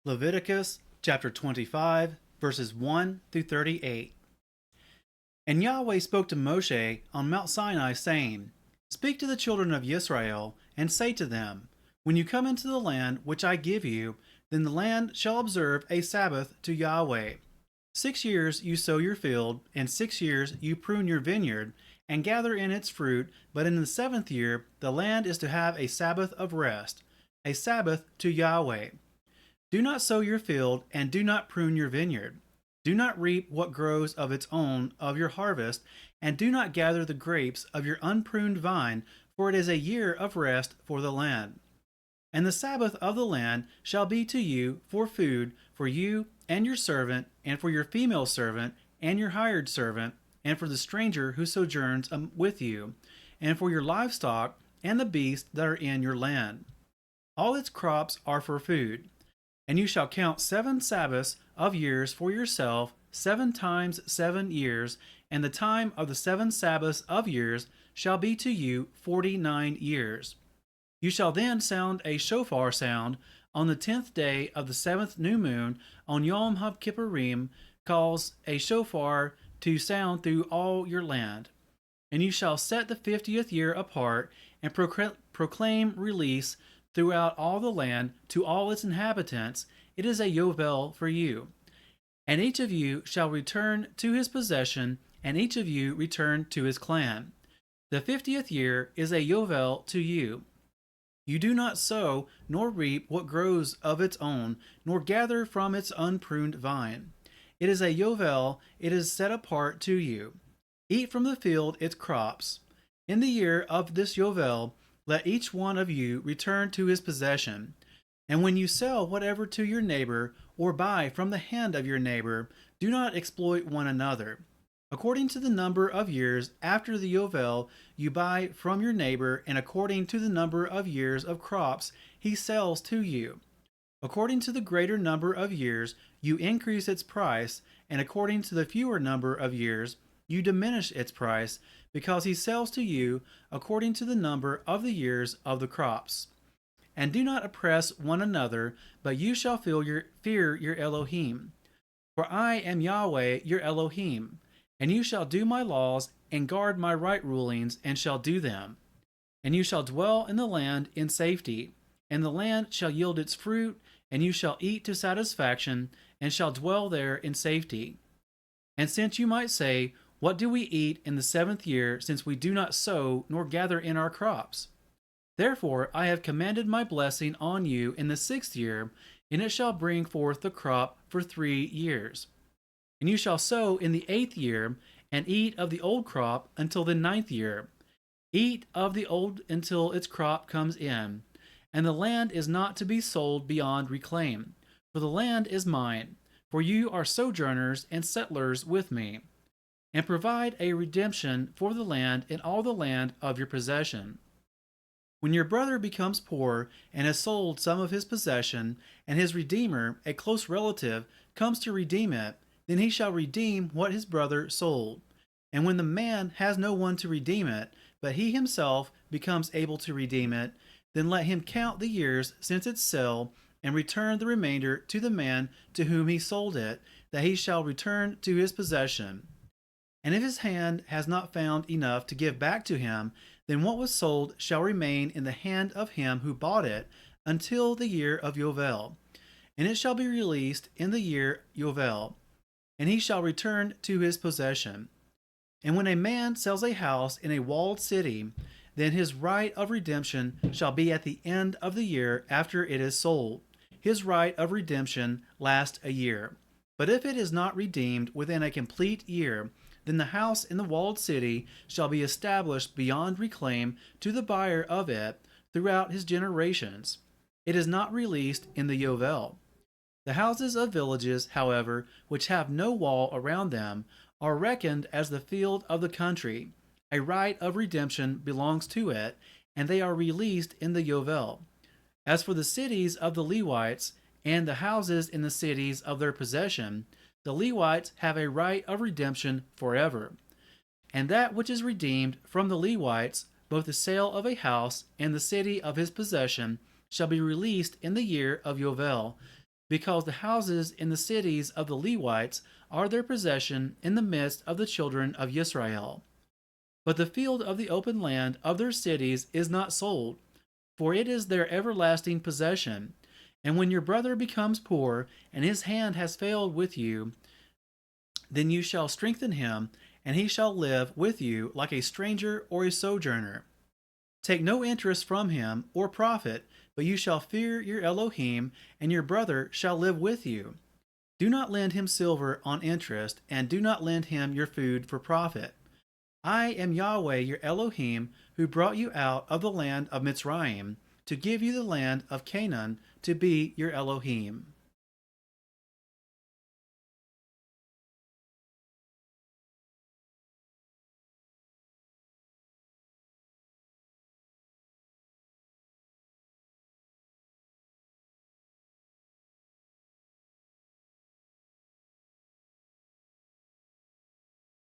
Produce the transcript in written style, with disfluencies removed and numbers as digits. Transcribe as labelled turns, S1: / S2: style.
S1: Leviticus chapter 25, verses 1 through 38. And Yahweh spoke to Moshe on Mount Sinai, saying, Speak to the children of Israel, and say to them, When you come into the land which I give you, then the land shall observe a Sabbath to Yahweh. 6 years you sow your field, and 6 years you prune your vineyard, and gather in its fruit, but in the 7th year the land is to have a Sabbath of rest, a Sabbath to Yahweh. Do not sow your field, and do not prune your vineyard. Do not reap what grows of its own of your harvest, and do not gather the grapes of your unpruned vine, for it is a year of rest for the land. And the Sabbath of the land shall be to you for food, for you and your servant, and for your female servant, and your hired servant, and for the stranger who sojourns with you, and for your livestock, and the beasts that are in your land. All its crops are for food. And you shall count 7 Sabbaths of years for yourself, 7 times 7 years, and the time of the 7 Sabbaths of years shall be to you 49 years. You shall then sound a shofar sound on the 10th day of the 7th new moon on Yom HaKippurim, cause a shofar to sound through all your land. And you shall set the 50th year apart and proclaim release throughout all the land to all its inhabitants. It is a Yovel for you. And each of you shall return to his possession, and each of you return to his clan. The 50th year is a Yovel to you. You do not sow nor reap what grows of its own, nor gather from its unpruned vine. It is a Yovel, it is set apart to you. Eat from the field its crops. In the year of this Yovel, let each one of you return to his possession. And when you sell whatever to your neighbor, or buy from the hand of your neighbor, do not exploit one another. According to the number of years after the Yovel you buy from your neighbor, and according to the number of years of crops he sells to you. According to the greater number of years you increase its price, and according to the fewer number of years you diminish its price, because he sells to you according to the number of the years of the crops. And do not oppress one another, but you shall fear your Elohim. For I am Yahweh your Elohim, and you shall do my laws and guard my right rulings, and shall do them. And you shall dwell in the land in safety, and the land shall yield its fruit, and you shall eat to satisfaction, and shall dwell there in safety. And since you might say, What do we eat in the 7th year, since we do not sow nor gather in our crops? Therefore I have commanded my blessing on you in the 6th year, and it shall bring forth the crop for 3 years. And you shall sow in the 8th year, and eat of the old crop until the 9th year. Eat of the old until its crop comes in. And the land is not to be sold beyond reclaim, for the land is mine, for you are sojourners and settlers with me. And provide a redemption for the land in all the land of your possession. When your brother becomes poor and has sold some of his possession, and his redeemer, a close relative, comes to redeem it, then he shall redeem what his brother sold. And when the man has no one to redeem it, but he himself becomes able to redeem it, then let him count the years since its sale, and return the remainder to the man to whom he sold it, that he shall return to his possession. And if his hand has not found enough to give back to him, then what was sold shall remain in the hand of him who bought it until the year of Yovel, and it shall be released in the year Yovel, and he shall return to his possession. And when a man sells a house in a walled city, then his right of redemption shall be at the end of the year after it is sold. His right of redemption lasts a year. But if it is not redeemed within a complete year, then the house in the walled city shall be established beyond reclaim to the buyer of it throughout his generations. It is not released in the Yovel. The houses of villages, however, which have no wall around them, are reckoned as the field of the country. A right of redemption belongs to it, and they are released in the Yovel. As for the cities of the Levites, and the houses in the cities of their possession, the Levites have a right of redemption forever. And that which is redeemed from the Levites, both the sale of a house and the city of his possession, shall be released in the year of Yovel, because the houses in the cities of the Levites are their possession in the midst of the children of Israel. But the field of the open land of their cities is not sold, for it is their everlasting possession. And when your brother becomes poor, and his hand has failed with you, then you shall strengthen him, and he shall live with you like a stranger or a sojourner. Take no interest from him or profit, but you shall fear your Elohim, and your brother shall live with you. Do not lend him silver on interest, and do not lend him your food for profit. I am Yahuweh your Elohim, who brought you out of the land of Mitzrayim, to give you the land of Canaan to be your Elohim.